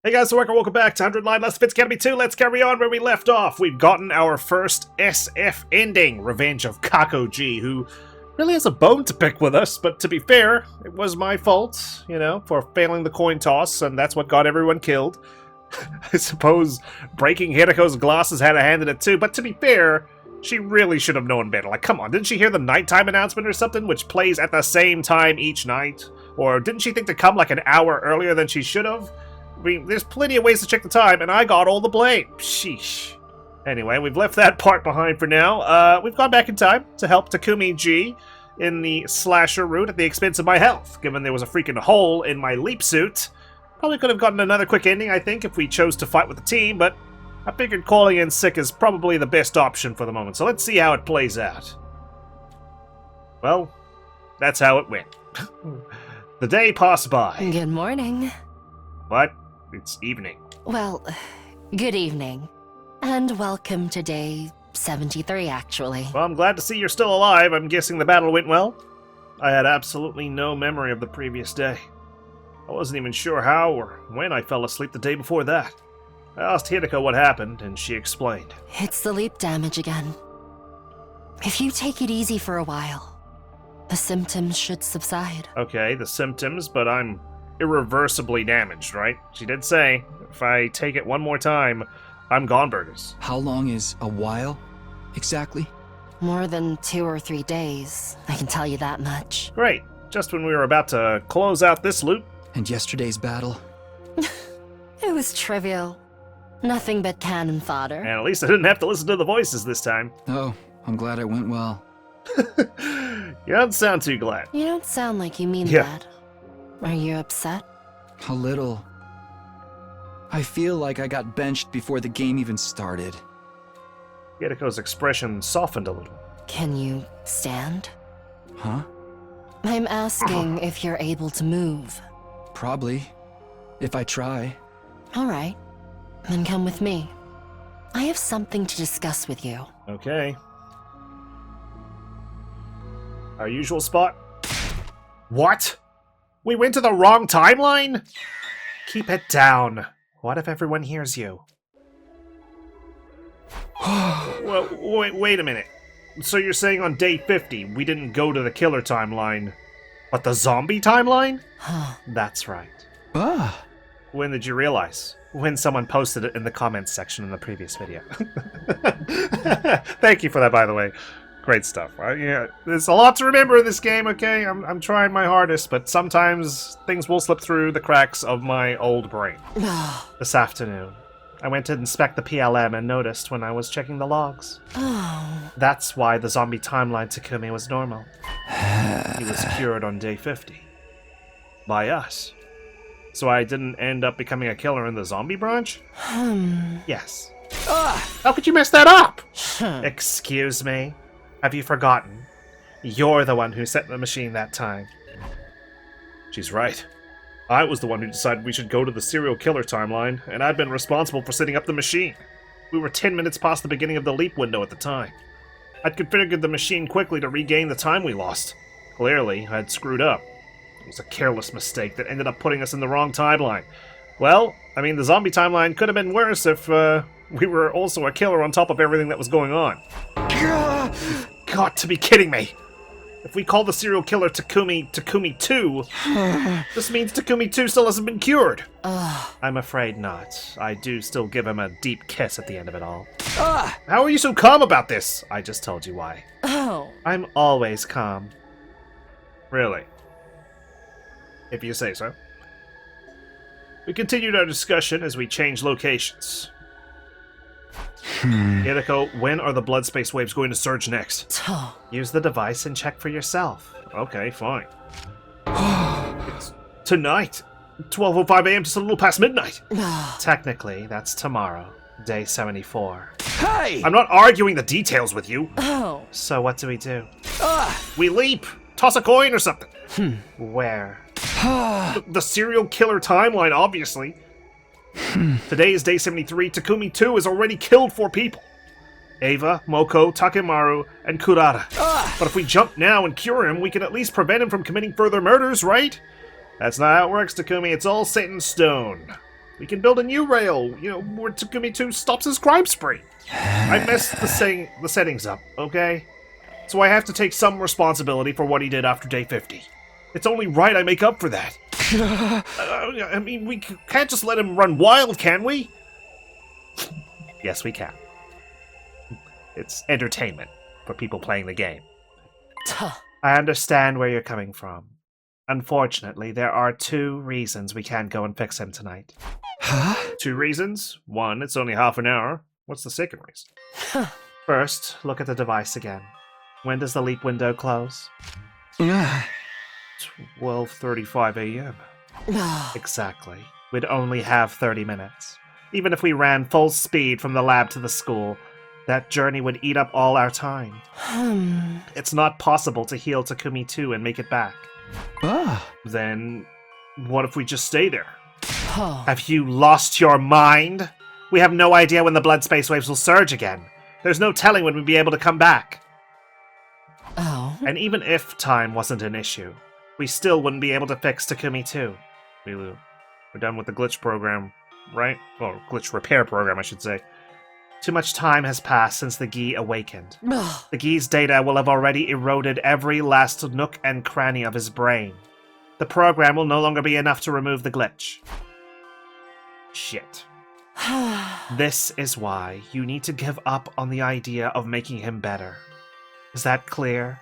Hey guys, welcome back to 100 Line Less Fits Academy 2. Let's carry on where we left off. We've gotten our first SF ending, Revenge of Kako-G, who really has a bone to pick with us, but to be fair, it was my fault, for failing the coin toss, and that's what got everyone killed. I suppose breaking Hirako's glasses had a hand in it too, but to be fair, she really should have known better. Like, come on, didn't she hear the nighttime announcement or something, which plays at the same time each night? Or didn't she think to come like an hour earlier than she should have? I mean, there's plenty of ways to check the time, and I got all the blame. Sheesh. Anyway, we've left that part behind for now. We've gone back in time to help Takumi-G in the slasher route at the expense of my health, given there was a freaking hole in my leap suit. Probably could have gotten another quick ending, I think, if we chose to fight with the team, but I figured calling in sick is probably the best option for the moment, so let's see how it plays out. Well, that's how it went. The day passed by. Good morning. What? It's evening. Well, good evening. And welcome to day 73, actually. Well, I'm glad to see you're still alive. I'm guessing the battle went well? I had absolutely no memory of the previous day. I wasn't even sure how or when I fell asleep the day before that. I asked Hideko what happened, and she explained. It's the leap damage again. If you take it easy for a while, the symptoms should subside. Okay, the symptoms, but I'm irreversibly damaged, right? She did say, if I take it one more time, I'm gone burgers. How long is a while, exactly? More than 2 or 3 days, I can tell you that much. Great. Just when we were about to close out this loop. And yesterday's battle? It was trivial. Nothing but cannon fodder. And at least I didn't have to listen to the voices this time. Oh, I'm glad it went well. You don't sound too glad. You don't sound like you mean Yeah. that. Are you upset? A little. I feel like I got benched before the game even started. Hideko's expression softened a little. Can you stand? Huh? I'm asking if you're able to move. Probably. If I try. All right. Then come with me. I have something to discuss with you. Okay. Our usual spot? What? We went to the wrong timeline? Keep it down. What if everyone hears you? Well, wait a minute. So you're saying on day 50, we didn't go to the killer timeline, but the zombie timeline? That's right. Ah! When did you realize? When someone posted it in the comments section in the previous video. Thank you for that, by the way. Great stuff. Yeah, there's a lot to remember in this game, okay? I'm trying my hardest, but sometimes things will slip through the cracks of my old brain. This afternoon, I went to inspect the PLM and noticed when I was checking the logs. Oh. That's why the zombie timeline Takumi was normal. He was cured on day 50. By us. So I didn't end up becoming a killer in the zombie branch? Yes. How could you mess that up? Excuse me? Have you forgotten? You're the one who set the machine that time. She's right. I was the one who decided we should go to the serial killer timeline, and I'd been responsible for setting up the machine. We were 10 minutes past the beginning of the leap window at the time. I'd configured the machine quickly to regain the time we lost. Clearly, I'd screwed up. It was a careless mistake that ended up putting us in the wrong timeline. Well, I mean, the zombie timeline could have been worse if, we were also a killer on top of everything that was going on. You've got to be kidding me! If we call the serial killer Takumi 2, this means Takumi 2 still hasn't been cured. I'm afraid not. I do still give him a deep kiss at the end of it all. How are you so calm about this? I just told you why. Oh. I'm always calm. Really? If you say so. We continued our discussion as we changed locations. Hideko, when are the blood space waves going to surge next? Use the device and check for yourself. Okay, fine. It's tonight. 12:05 a.m. just a little past midnight. Technically, that's tomorrow. Day 74. Hey! I'm not arguing the details with you. Oh. So what do? We leap. Toss a coin or something. Where? The serial killer timeline, obviously. Today is day 73. Takumi 2 has already killed 4 people. Eva, Moko, Takemaru, and Kurara. But if we jump now and cure him, we can at least prevent him from committing further murders, right? That's not how it works, Takumi. It's all set in stone. We can build a new rail, where Takumi 2 stops his crime spree. I messed the settings up, okay? So I have to take some responsibility for what he did after day 50. It's only right I make up for that. I mean, we can't just let him run wild, can we? Yes, we can. It's entertainment for people playing the game. I understand where you're coming from. Unfortunately, there are 2 reasons we can't go and fix him tonight. Huh? 2 reasons? 1, it's only half an hour. What's the second reason? First, look at the device again. When does the leap window close? 12:35 a.m. Exactly. We'd only have 30 minutes. Even if we ran full speed from the lab to the school, that journey would eat up all our time. It's not possible to heal Takumi 2 and make it back. Then, what if we just stay there? Have you lost your mind? We have no idea when the blood space waves will surge again. There's no telling when we'll be able to come back. And even if time wasn't an issue, we still wouldn't be able to fix Takumi 2. We're done with the glitch program, right? Or glitch repair program, I should say. Too much time has passed since the Gi awakened. The Gi's data will have already eroded every last nook and cranny of his brain. The program will no longer be enough to remove the glitch. Shit. This is why you need to give up on the idea of making him better. Is that clear?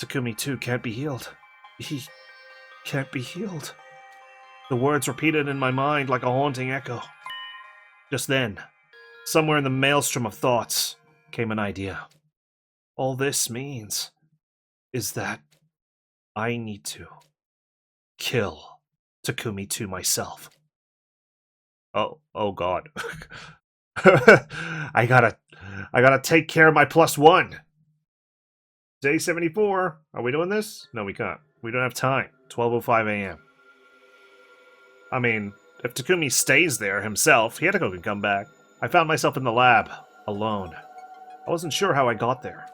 Takumi 2 can't be healed. He can't be healed. The words repeated in my mind like a haunting echo. Just then, somewhere in the maelstrom of thoughts, came an idea. All this means is that I need to kill Takumi 2 myself. Oh god. I gotta take care of my +1. Day 74. Are we doing this? No, we can't. We don't have time. 12:05 a.m. I mean, if Takumi stays there himself, Hideko can come back. I found myself in the lab, alone. I wasn't sure how I got there.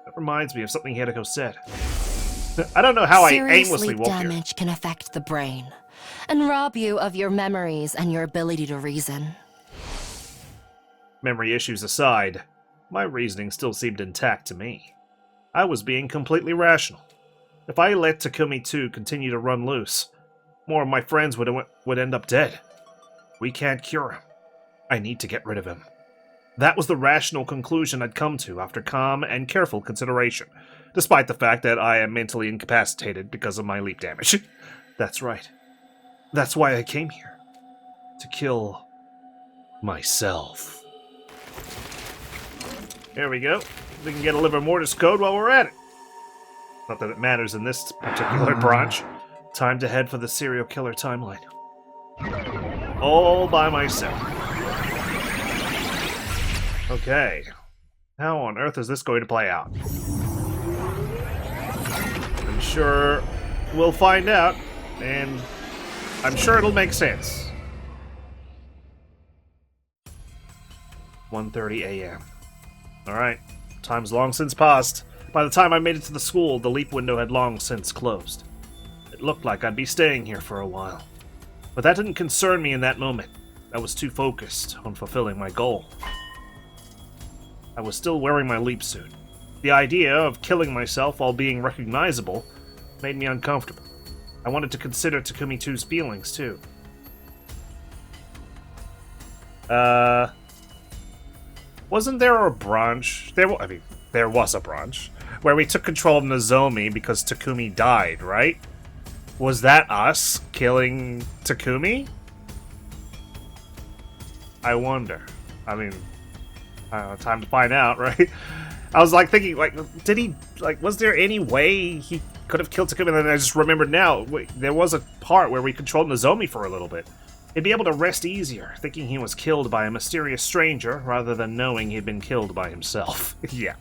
That reminds me of something Hideko said. I don't know how I aimlessly woke here. Damage can affect the brain, and rob you of your memories and your ability to reason. Memory issues aside, my reasoning still seemed intact to me. I was being completely rational. If I let Takumi 2 continue to run loose, more of my friends would end up dead. We can't cure him. I need to get rid of him. That was the rational conclusion I'd come to after calm and careful consideration, despite the fact that I am mentally incapacitated because of my leap damage. That's right. That's why I came here. To kill myself. There we go. We can get a liver mortis code while we're at it. Not that it matters in this particular branch. Time to head for the serial killer timeline. All by myself. Okay. How on earth is this going to play out? I'm sure we'll find out, and I'm sure it'll make sense. 1:30 a.m. Alright. Time's long since passed. By the time I made it to the school, the leap window had long since closed. It looked like I'd be staying here for a while. But that didn't concern me in that moment. I was too focused on fulfilling my goal. I was still wearing my leap suit. The idea of killing myself while being recognizable made me uncomfortable. I wanted to consider Takumi 2's feelings, too. Wasn't there a branch? There was a branch where we took control of Nozomi because Takumi died, right? Was that us killing Takumi? I wonder. I mean, time to find out, right? I was thinking, did he, was there any way he could have killed Takumi? And then I just remembered now, wait, there was a part where we controlled Nozomi for a little bit. He'd be able to rest easier, thinking he was killed by a mysterious stranger, rather than knowing he'd been killed by himself. Yeah.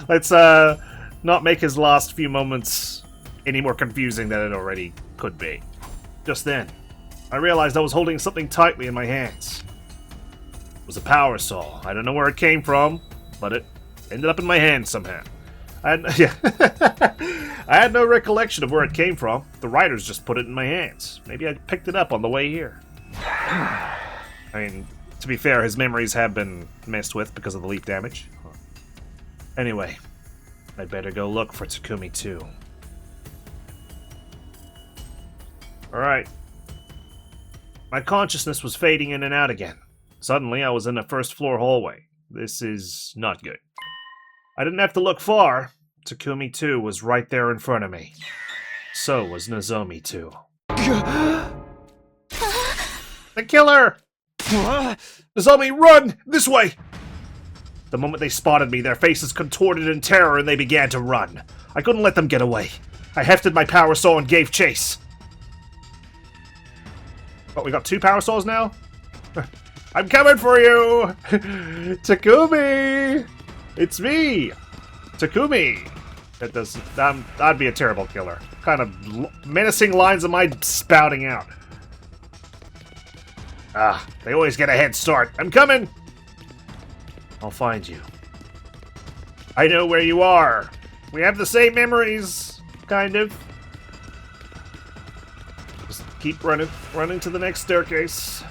Let's, not make his last few moments any more confusing than it already could be. Just then, I realized I was holding something tightly in my hands. It was a power saw. I don't know where it came from, but it ended up in my hand somehow. Yeah. I had no recollection of where it came from. The writers just put it in my hands. Maybe I picked it up on the way here. I mean, to be fair, his memories have been messed with because of the leak damage. Anyway, I'd better go look for Takumi 2. Alright. My consciousness was fading in and out again. Suddenly, I was in a first-floor hallway. This is not good. I didn't have to look far. Takumi 2 was right there in front of me. So was Nozomi 2. The killer! Nozomi, run! This way! The moment they spotted me, their faces contorted in terror and they began to run. I couldn't let them get away. I hefted my power saw and gave chase. What, we got 2 power saws now? I'm coming for you! Takumi! It's me! Takumi! That'd be a terrible killer. What kind of menacing lines am I spouting out? Ah, they always get a head start. I'm coming! I'll find you. I know where you are. We have the same memories, kind of. Just keep running to the next staircase.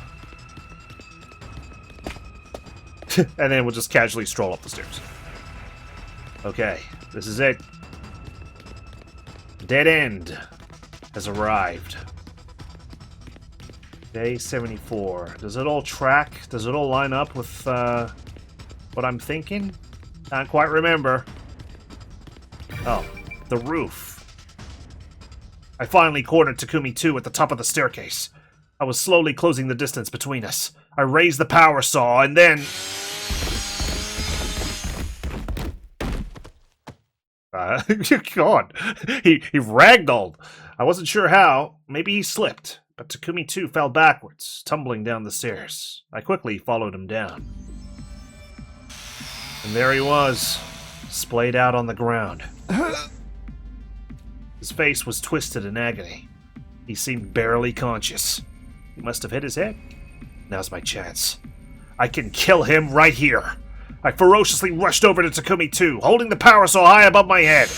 And then we'll just casually stroll up the stairs. Okay, this is it. Dead end has arrived. Day 74. Does it all track? Does it all line up with what I'm thinking? Can't quite remember. Oh, the roof. I finally cornered Takumi 2 at the top of the staircase. I was slowly closing the distance between us. I raised the power saw and then... God, he ragdolled. I wasn't sure how. Maybe he slipped. But Takumi 2 fell backwards, tumbling down the stairs. I quickly followed him down. And there he was, splayed out on the ground. His face was twisted in agony. He seemed barely conscious. He must have hit his head. Now's my chance. I can kill him right here. I ferociously rushed over to Takumi 2, holding the power saw high above my head.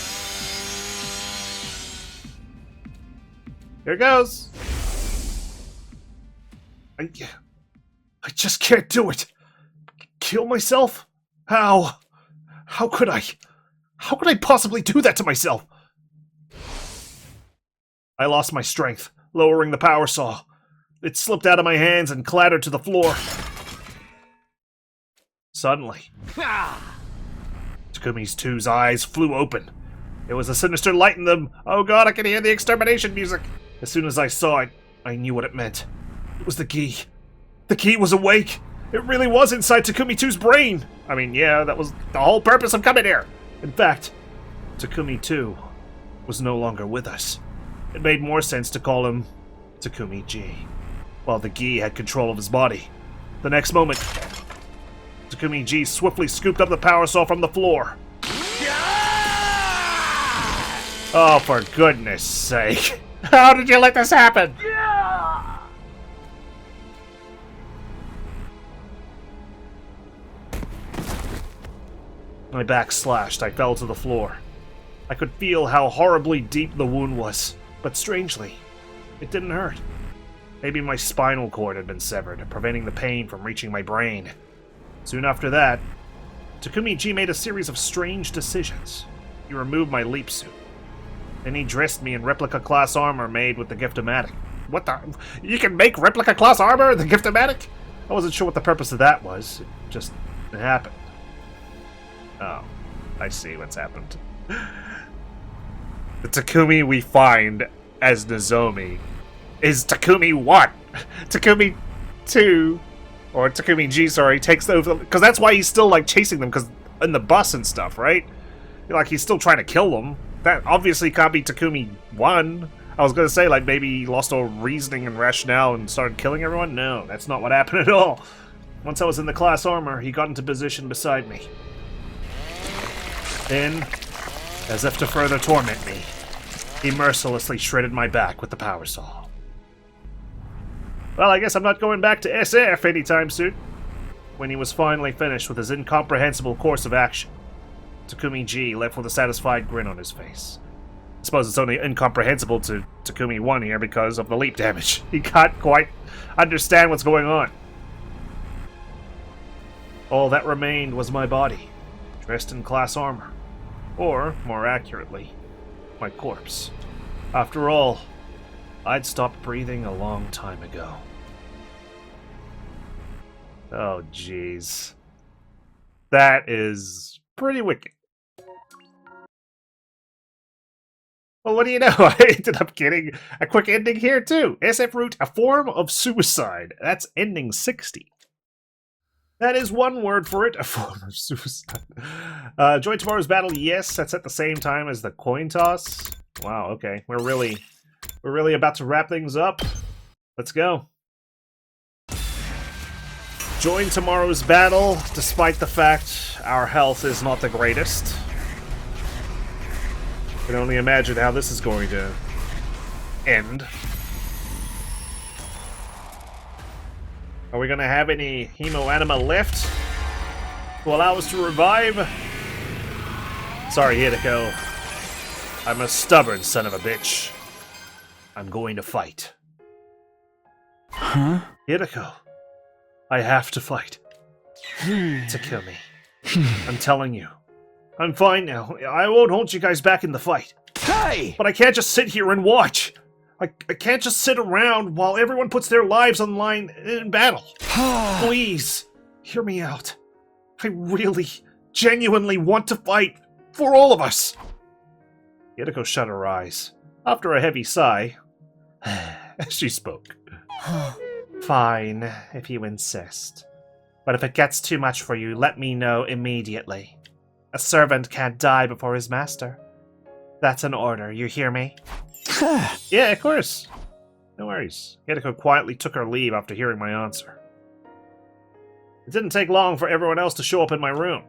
Here goes. I just can't do it. Kill myself? How? How could I? How could I possibly do that to myself? I lost my strength, lowering the power saw. It slipped out of my hands and clattered to the floor. Suddenly, Takumi 2's eyes flew open. There was a sinister light in them. Oh god, I can hear the extermination music. As soon as I saw it, I knew what it meant. It was the key. The key was awake. It really was inside Takumi 2's brain. I mean, yeah, that was the whole purpose of coming here. In fact, Takumi 2 was no longer with us. It made more sense to call him Takumi-G, while the Gi had control of his body. The next moment, Takumi-G swiftly scooped up the power saw from the floor. Oh, for goodness sake. How did you let this happen? My back slashed. I fell to the floor. I could feel how horribly deep the wound was, but strangely, it didn't hurt. Maybe my spinal cord had been severed, preventing the pain from reaching my brain. Soon after that, Takumi-G made a series of strange decisions. He removed my leap suit. Then he dressed me in replica-class armor made with the Gift-O-Matic. What the? You can make replica-class armor in the Gift-O-Matic? I wasn't sure what the purpose of that was. It happened. Oh, I see what's happened. The Takumi we find as Nozomi is Takumi 1. Takumi 2, or Takumi-G, sorry, takes over, because that's why he's still, like, chasing them, because in the bus and stuff, right? Like, he's still trying to kill them. That obviously can't be Takumi 1. I was gonna say, like, maybe he lost all reasoning and rationale and started killing everyone. No, that's not what happened at all. Once I was in the class armor, he got into position beside me. Then, as if to further torment me, he mercilessly shredded my back with the power saw. Well, I guess I'm not going back to SF anytime soon. When he was finally finished with his incomprehensible course of action, Takumi-G left with a satisfied grin on his face. I suppose it's only incomprehensible to Takumi-1 here because of the leap damage. He can't quite understand what's going on. All that remained was my body, dressed in class armor. Or, more accurately, my corpse. After all, I'd stopped breathing a long time ago. Oh, jeez. That is pretty wicked. Well, what do you know? I ended up getting a quick ending here, too. SF Root, a form of suicide. That's ending 60. That is one word for it, a form of suicide. Join tomorrow's battle, yes. That's at the same time as the coin toss. Wow, okay. We're really about to wrap things up. Let's go. Join tomorrow's battle, despite the fact our health is not the greatest. I can only imagine how this is going to end. Are we going to have any hemoanima left to allow us to revive? Sorry, Hideko. I'm a stubborn son of a bitch. I'm going to fight. Huh? Hideko. I have to fight. To kill me. I'm telling you. I'm fine now. I won't hold you guys back in the fight. Hey! But I can't just sit here and watch. I can't just sit around while everyone puts their lives on the line in battle. Please, hear me out. I really, genuinely want to fight for all of us. Hideko shut her eyes. After a heavy sigh, she spoke. Fine, if you insist. But if it gets too much for you, let me know immediately. A servant can't die before his master. That's an order, you hear me? Yeah, of course. No worries. Hideko quietly took her leave after hearing my answer. It didn't take long for everyone else to show up in my room.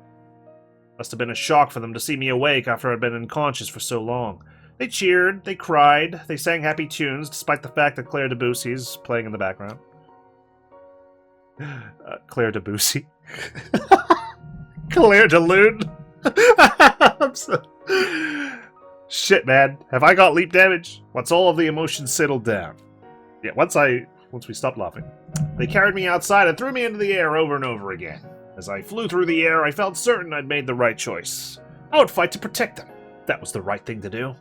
Must have been a shock for them to see me awake after I'd been unconscious for so long. They cheered, they cried, they sang happy tunes, despite the fact that Claire Debussy is playing in the background. Claire Debussy? Claire de Lune? Shit, man. Have I got leap damage? Once all of the emotions settled down. Yeah, once we stopped laughing. They carried me outside and threw me into the air over and over again. As I flew through the air, I felt certain I'd made the right choice. I would fight to protect them. That was the right thing to do.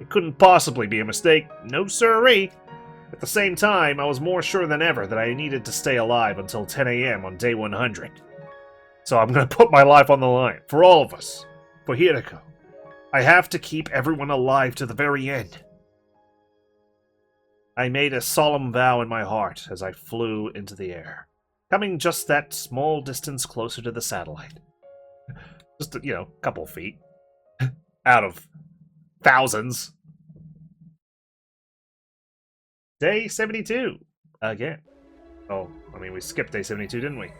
It couldn't possibly be a mistake. No siree. At the same time, I was more sure than ever that I needed to stay alive until 10 a.m. on day 100. So I'm going to put my life on the line. For all of us. For Hideko. I have to keep everyone alive to the very end. I made a solemn vow in my heart as I flew into the air, coming just that small distance closer to the satellite. Just, a couple feet. Out of thousands. Day 72. Again. Oh, we skipped day 72, didn't we?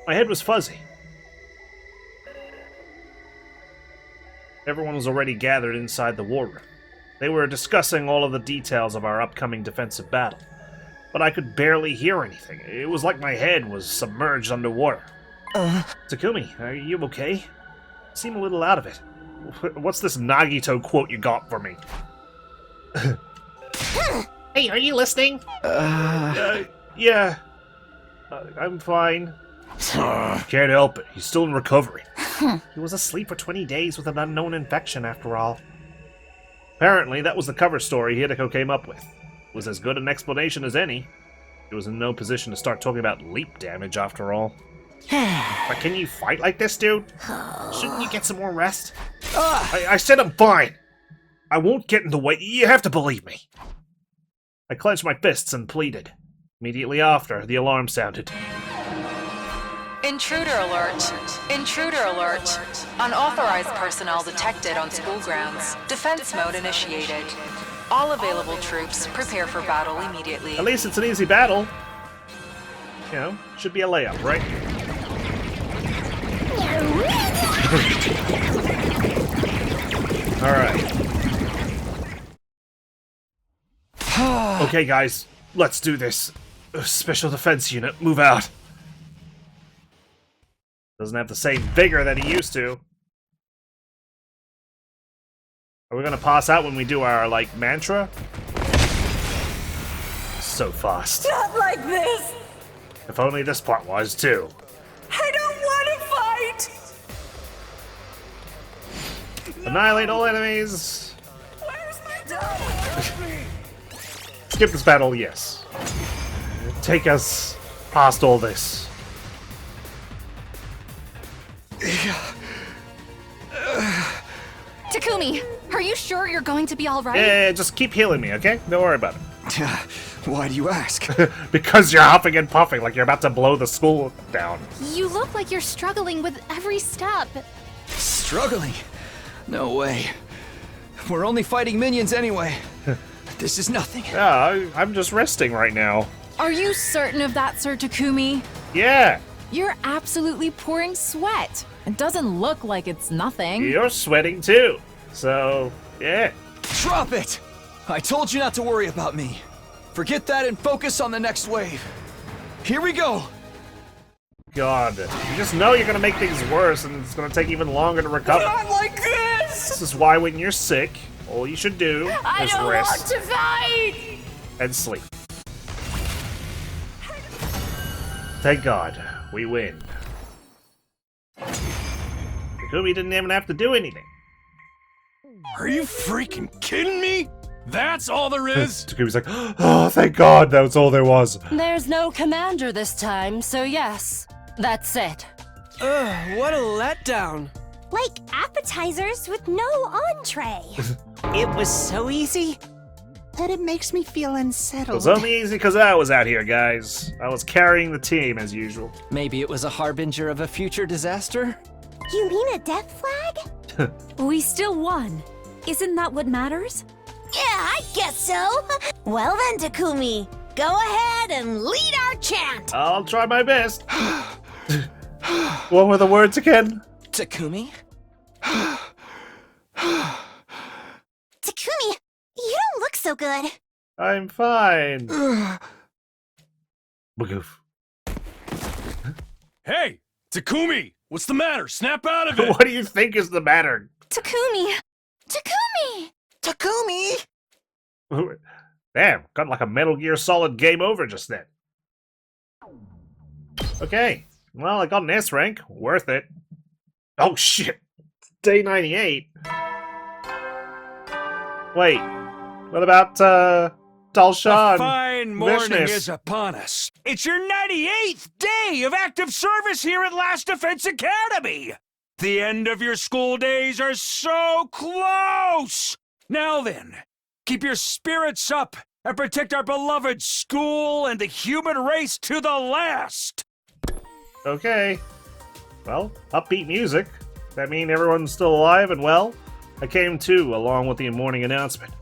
My head was fuzzy. Everyone was already gathered inside the war room. They were discussing all of the details of our upcoming defensive battle. But I could barely hear anything. It was like my head was submerged underwater. Takumi, are you okay? You seem a little out of it. What's this Nagito quote you got for me? Hey, are you listening? Yeah. I'm fine. Can't help it. He's still in recovery. He was asleep for 20 days with an unknown infection, after all. Apparently, that was the cover story Hideko came up with. It was as good an explanation as any. He was in no position to start talking about leap damage, after all. But can you fight like this, dude? Shouldn't you get some more rest? I said I'm fine. I won't get in the way. You have to believe me. I clenched my fists and pleaded. Immediately after, the alarm sounded. Intruder alert! Intruder alert! Unauthorized personnel detected on school grounds. Defense mode initiated. All available troops prepare for battle immediately. At least it's an easy battle. Should be a layup, right? Alright. Okay, guys. Let's do this. Special Defense Unit, move out. Doesn't have the same vigor that he used to. Are we gonna pass out when we do our, like, mantra? So fast. Not like this! If only this part was, too. I don't want to fight! Annihilate all enemies! Where's my dog? Skip this battle, yes. Take us past all this. Takumi, are you sure you're going to be alright? Yeah, just keep healing me, okay? Don't worry about it. Why do you ask? Because you're huffing and puffing like you're about to blow the school down. You look like you're struggling with every step. Struggling? No way. We're only fighting minions anyway. This is nothing. Yeah, I'm just resting right now. Are you certain of that, Sir Takumi? Yeah, You're absolutely pouring sweat. It doesn't look like it's nothing. you're sweating too. So, yeah. Drop it! I told you not to worry about me. Forget that and focus on the next wave. Here we go! God, you just know you're gonna make things worse and it's gonna take even longer to recover. Not like this! This is why when you're sick, all you should do I is don't rest want to fight! and sleep. Thank God, we win. Takumi didn't even have to do anything. Are you freaking kidding me? That's all there is? Takumi's like, oh, thank God, that was all there was. There's no commander this time, so yes, that's it. Ugh, what a letdown. Like appetizers with no entree. It was so easy that it makes me feel It unsettled. was only easy because I was out here, guys. I was carrying the team as usual. Maybe it was a harbinger of a future disaster? You mean a death flag? We still won. Isn't that what matters? Yeah, I guess so. Well then, Takumi, go ahead and lead our chant. I'll try my best. What were the words again? Takumi? Takumi, you don't look so good. I'm fine. Bagoof. Hey, Takumi! What's the matter? Snap out of it! What do you think is the matter? Takumi! Takumi! Takumi! Damn, got like a Metal Gear Solid game over just then. Okay, well, I got an S rank. Worth it. Oh shit! Day 98. Wait, what about, Dalshan? A fine morning Vishnis? is upon us. It's your 98th day of active service here at Last Defense Academy! The end of your school days are so close! Now then, keep your spirits up and protect our beloved school and the human race to the last! Okay. Well, upbeat music. That mean everyone's still alive and well? I came too, along with the morning announcement.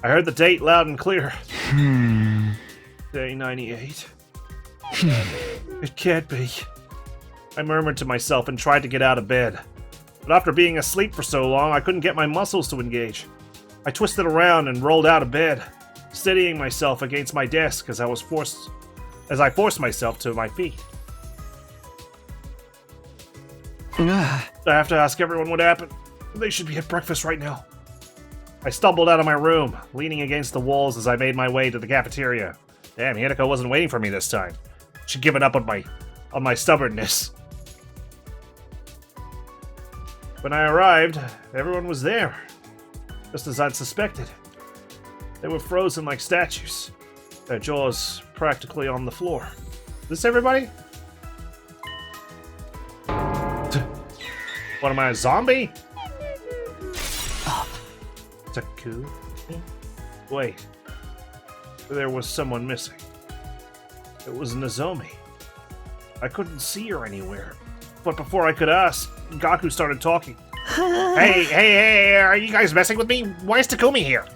I heard the date loud and clear. Day 98. It can't be. I murmured to myself and tried to get out of bed. But after being asleep for so long, I couldn't get my muscles to engage. I twisted around and rolled out of bed, steadying myself against my desk as I forced myself to my feet. I have to ask everyone what happened. They should be at breakfast right now. I stumbled out of my room, leaning against the walls as I made my way to the cafeteria. Damn, Hinako wasn't waiting for me this time. She'd given up on my stubbornness. When I arrived, everyone was there, just as I'd suspected. They were frozen like statues, their jaws practically on the floor. Is this everybody? What am I, a zombie? Taku? Wait. There was someone missing. It was Nozomi. I couldn't see her anywhere. But before I could ask, Gaku started talking. Hey, are you guys messing with me? Why is Takumi here?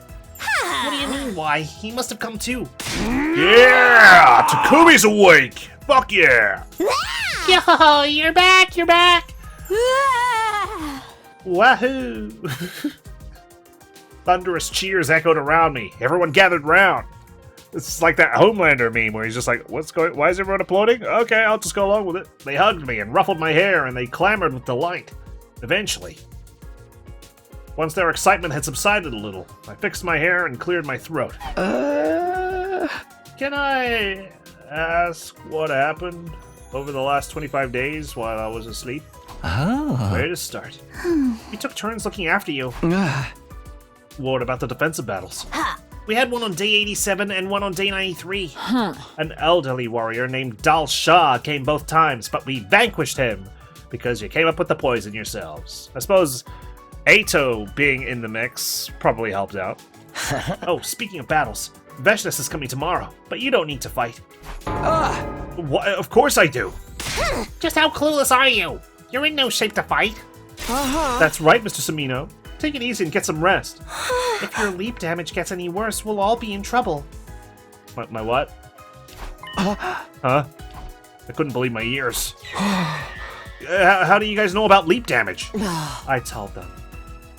What do you mean, why? He must have come too. Yeah! Takumi's awake! Fuck yeah! Yo, you're back! Wahoo! Thunderous cheers echoed around me. Everyone gathered round. It's like that Homelander meme where he's just like, why is everyone applauding? Okay, I'll just go along with it. They hugged me and ruffled my hair and they clamored with delight. Eventually, Once their excitement had subsided a little, I fixed my hair and cleared my throat. Can I ask what happened over the last 25 days while I was asleep? Oh. Where to start? We took turns looking after you. What about the defensive battles? We had one on day 87 and one on day 93. An elderly warrior named Dal Shah came both times, but we vanquished him because you came up with the poison yourselves. I suppose Ato being in the mix probably helped out. Oh, speaking of battles, Veshness is coming tomorrow, but you don't need to fight. What? Of course I do. Just how clueless are you? You're in no shape to fight. That's right, Mr. Samino. Take it easy and get some rest. If your leap damage gets any worse, we'll all be in trouble. My what? Huh? I couldn't believe my ears. How do you guys know about leap damage? I told them.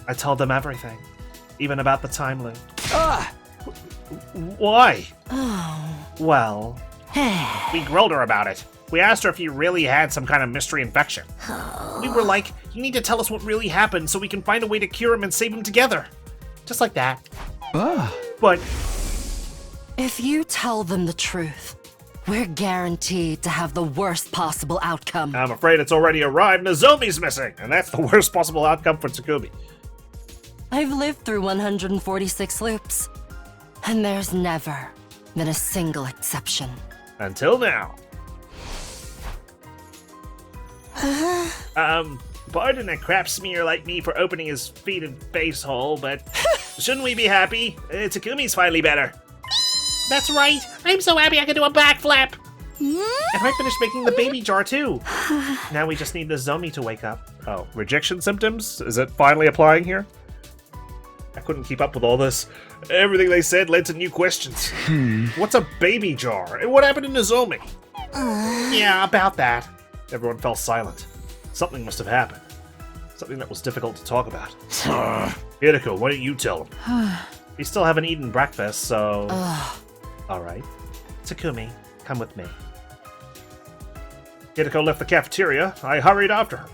I told them everything. Even about the time loop. Why? Well, we grilled her about it. We asked her if you really had some kind of mystery infection. We were like, you need to tell us what really happened so we can find a way to cure him and save him together. Just like that. But If you tell them the truth, we're guaranteed to have the worst possible outcome. I'm afraid it's already arrived. Nozomi's missing, and that's the worst possible outcome for Takumi. I've lived through 146 loops, and there's never been a single exception. Until now. Pardon a crap smear like me for opening his feet and face hole, but shouldn't we be happy? Takumi's finally better. That's right. I'm so happy I can do a backflip. And I finished making the baby jar too. Now we just need Nozomi to wake up. Oh, rejection symptoms? Is it finally applying here? I couldn't keep up with all this. Everything they said led to new questions. What's a baby jar? And what happened to Nozomi? Yeah, about that. Everyone fell silent. Something must have happened. Something that was difficult to talk about. Hideko, why don't you tell him? We still haven't eaten breakfast, so... Alright. Takumi, come with me. Hideko left the cafeteria. I hurried after her.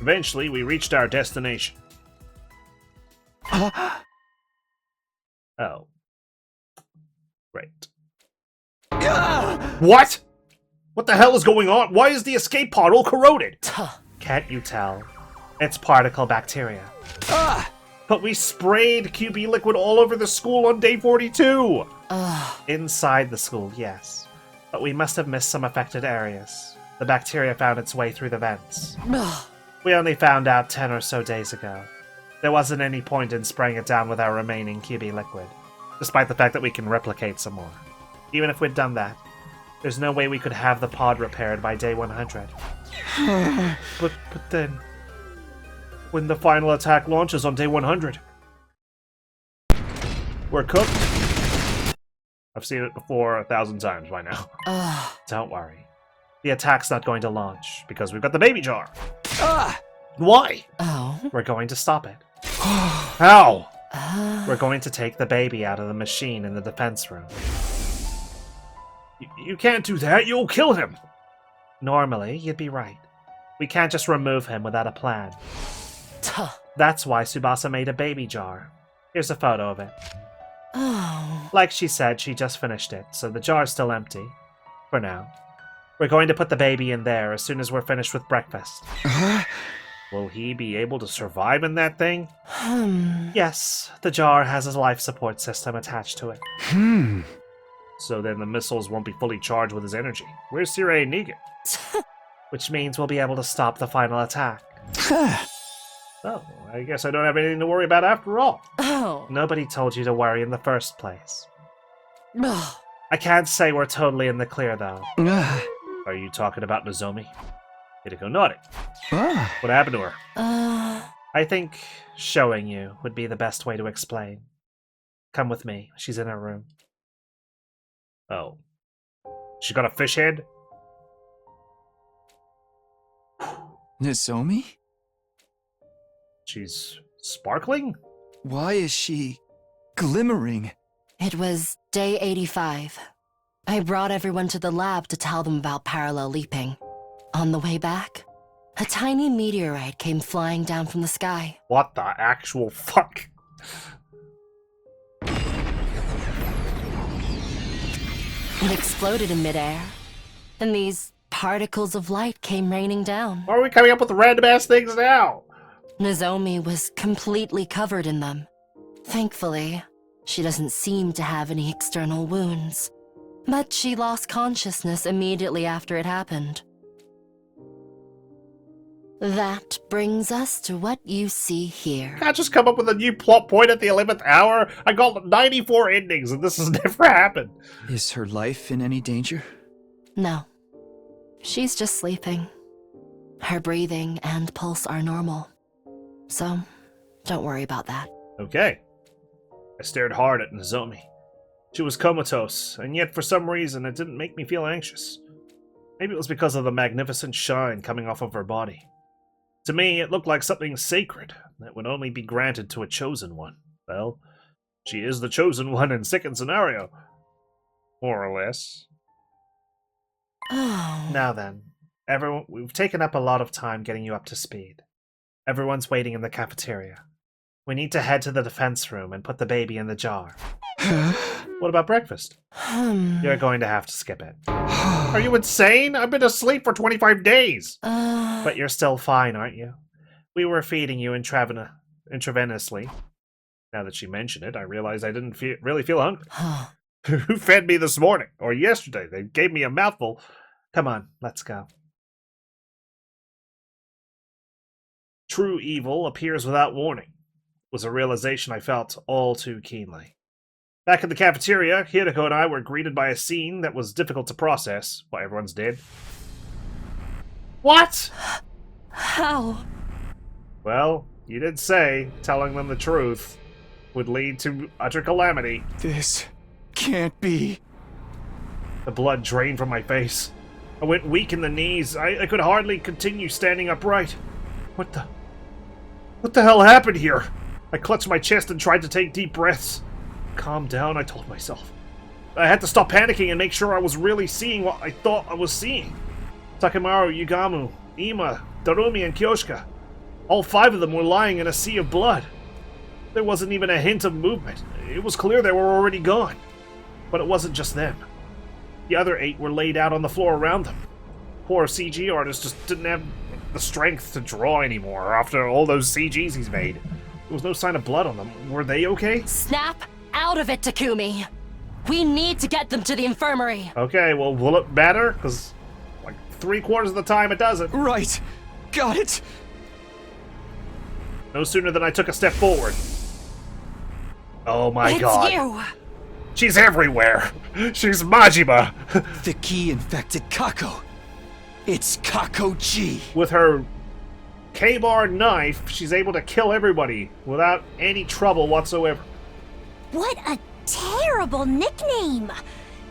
Eventually, we reached our destination. Oh. Great. What? What the hell is going on? Why is the escape pod all corroded? Can't you tell? It's particle bacteria. But we sprayed QB liquid all over the school on day 42! Inside the school, yes. But we must have missed some affected areas. The bacteria found its way through the vents. We only found out 10 or so days ago. There wasn't any point in spraying it down with our remaining QB liquid, despite the fact that we can replicate some more. Even if we'd done that, there's no way we could have the pod repaired by day 100. But then... when the final attack launches on day 100. We're cooked. I've seen it before 1,000 times by now. Don't worry. The attack's not going to launch, because we've got the baby jar. Why? We're going to stop it. How? We're going to take the baby out of the machine in the defense room. You can't do that, you'll kill him! Normally, you'd be right. We can't just remove him without a plan. That's why Tsubasa made a baby jar. Here's a photo of it. Like she said, she just finished it, so the jar's still empty. For now. We're going to put the baby in there as soon as we're finished with breakfast. Will he be able to survive in that thing? Yes, the jar has a life support system attached to it. So then the missiles won't be fully charged with his energy. Where's Sirei and Negan? Which means we'll be able to stop the final attack. Oh, I guess I don't have anything to worry about after all. Nobody told you to worry in the first place. I can't say we're totally in the clear, though. Are you talking about Nozomi? Hideko nodded. What happened to her? I think showing you would be the best way to explain. Come with me. She's in her room. Oh. She got a fish head? Nozomi? She's sparkling? Why is she glimmering? It was day 85. I brought everyone to the lab to tell them about parallel leaping. On the way back, a tiny meteorite came flying down from the sky. What the actual fuck? It exploded in midair, and these particles of light came raining down. Why are we coming up with random ass things now? Nozomi was completely covered in them. Thankfully, she doesn't seem to have any external wounds, but she lost consciousness immediately after it happened. That brings us to what you see here. Can't just come up with a new plot point at the 11th hour. I got 94 endings and this has never happened. Is her life in any danger? No. She's just sleeping. Her breathing and pulse are normal. So, don't worry about that. Okay. I stared hard at Nozomi. She was comatose, and yet for some reason it didn't make me feel anxious. Maybe it was because of the magnificent shine coming off of her body. To me, it looked like something sacred that would only be granted to a chosen one. Well, she is the chosen one in second scenario. More or less. Oh. Now then, everyone, we've taken up a lot of time getting you up to speed. Everyone's waiting in the cafeteria. We need to head to the defense room and put the baby in the jar. What about breakfast? You're going to have to skip it. Are you insane? I've been asleep for 25 days! But you're still fine, aren't you? We were feeding you intravenously. Now that she mentioned it, I realize I didn't really feel hungry. Who fed me this morning? Or yesterday? They gave me a mouthful. Come on, let's go. True evil appears without warning. Was a realization I felt all too keenly. Back in the cafeteria, Hiroko and I were greeted by a scene that was difficult to process. Well, everyone's dead. What? How? Well, you did say telling them the truth would lead to utter calamity. This can't be. The blood drained from my face. I went weak in the knees. I could hardly continue standing upright. What the hell happened here? I clutched my chest and tried to take deep breaths. Calm down, I told myself. I had to stop panicking and make sure I was really seeing what I thought I was seeing. Takemaru, Yugamu, Ima, Darumi, and Kyoshika. All 5 of them were lying in a sea of blood. There wasn't even a hint of movement. It was clear they were already gone. But it wasn't just them. The other 8 were laid out on the floor around them. Poor CG artist just didn't have the strength to draw anymore after all those CGs he's made. There was no sign of blood on them. Were they okay? Snap out of it, Takumi! We need to get them to the infirmary! Okay, well, will it matter? Because, like, 3/4 of the time it doesn't. Right! Got it! No sooner than I took a step forward. Oh my god. It's you! She's everywhere! She's Majima! The key infected Kako! It's Kako-G! With her K-bar knife, she's able to kill everybody without any trouble whatsoever. What a terrible nickname!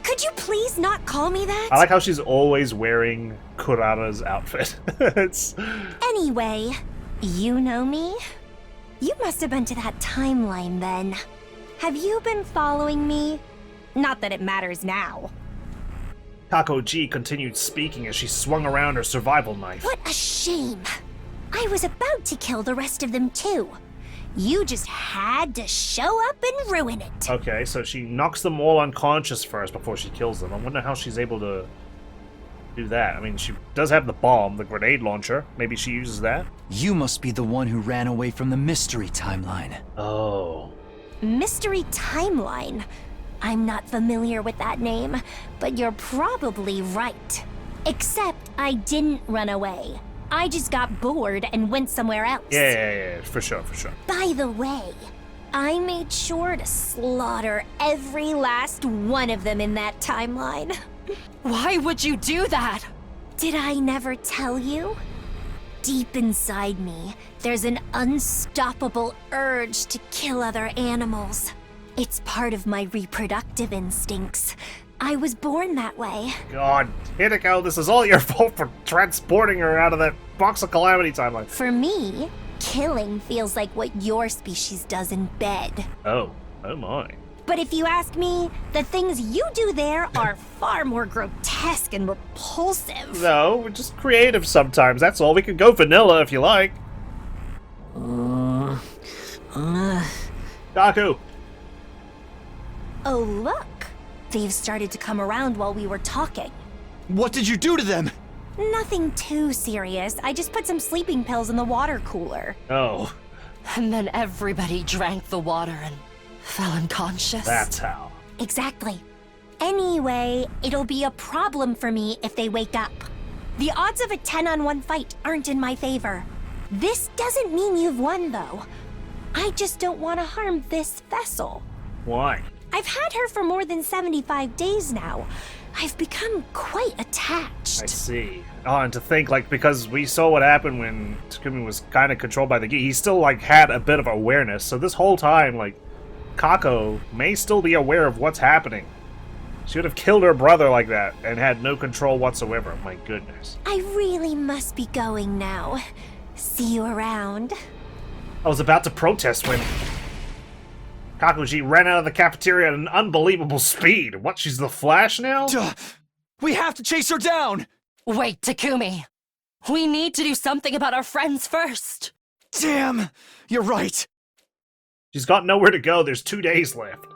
Could you please not call me that? I like how she's always wearing Kurara's outfit. Anyway, you know me? You must have been to that timeline then. Have you been following me? Not that it matters now. Kako-G continued speaking as she swung around her survival knife. What a shame! I was about to kill the rest of them too. You just had to show up and ruin it. Okay, so she knocks them all unconscious first before she kills them. I wonder how she's able to do that. I mean, she does have the bomb, the grenade launcher. Maybe she uses that? You must be the one who ran away from the mystery timeline. Oh. Mystery timeline? I'm not familiar with that name, but you're probably right. Except I didn't run away. I just got bored and went somewhere else. Yeah, for sure. By the way, I made sure to slaughter every last one of them in that timeline. Why would you do that? Did I never tell you? Deep inside me, there's an unstoppable urge to kill other animals. It's part of my reproductive instincts. I was born that way. God, Hideko, this is all your fault for transporting her out of that box of calamity timeline. For me, killing feels like what your species does in bed. Oh my. But if you ask me, the things you do there are far more grotesque and repulsive. No, we're just creative sometimes. That's all. We could go vanilla if you like. Kaku. Oh, look. They've started to come around while we were talking. What did you do to them? Nothing too serious. I just put some sleeping pills in the water cooler. Oh, And then everybody drank the water and fell unconscious. that's how. Exactly. Anyway, it'll be a problem for me if they wake up. The odds of a 10-on-1 fight aren't in my favor. This doesn't mean you've won, though. I just don't want to harm this vessel. Why? I've had her for more than 75 days now. I've become quite attached. I see. Oh, and to think, like, because we saw what happened when Takumi was kind of controlled by the Gi, he still, like, had a bit of awareness. So this whole time, like, Kako may still be aware of what's happening. She would have killed her brother like that and had no control whatsoever. My goodness. I really must be going now. See you around. I was about to protest when Kako-G ran out of the cafeteria at an unbelievable speed. What, she's the Flash now? Duh. We have to chase her down! Wait, Takumi. We need to do something about our friends first. Damn! You're right! She's got nowhere to go. There's 2 days left.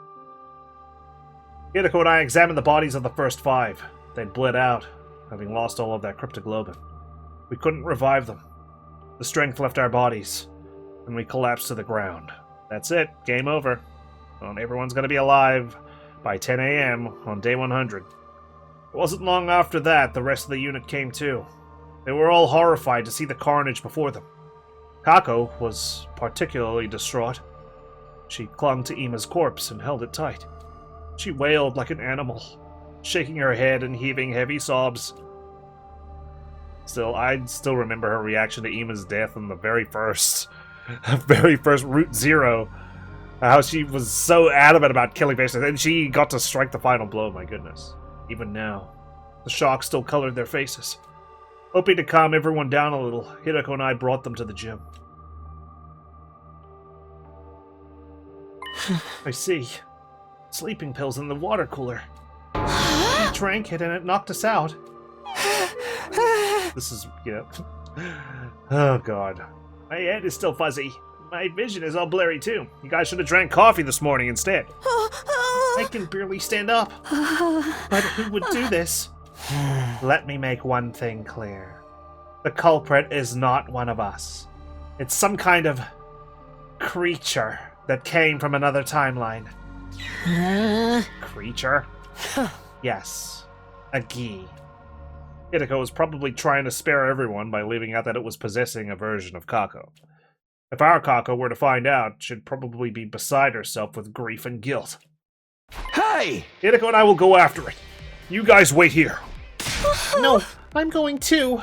Hideko and I examined the bodies of the first 5. They'd bled out, having lost all of that cryptoglobin. We couldn't revive them. The strength left our bodies, and we collapsed to the ground. That's it. Game over. Well, everyone's gonna be alive by 10 a.m. on day 100. It wasn't long after that the rest of the unit came too. They were all horrified to see the carnage before them. Kako was particularly distraught. She clung to Ima's corpse and held it tight. She wailed like an animal, shaking her head and heaving heavy sobs. I still remember her reaction to Ima's death in the very first Route Zero. How she was so adamant about killing patients, and she got to strike the final blow, my goodness. Even now, the shock still colored their faces. Hoping to calm everyone down a little, Hideko and I brought them to the gym. I see. Sleeping pills in the water cooler. We drank it and it knocked us out. This is, Oh, God. My head is still fuzzy. My vision is all blurry, too. You guys should have drank coffee this morning instead. I can barely stand up. But who would do this? Let me make one thing clear. The culprit is not one of us. It's some kind of creature that came from another timeline. Creature? Yes. A Gi. Hideko was probably trying to spare everyone by leaving out that it was possessing a version of Kako. If our Kako were to find out, she'd probably be beside herself with grief and guilt. Hey! Hideko and I will go after it. You guys wait here. No, I'm going too.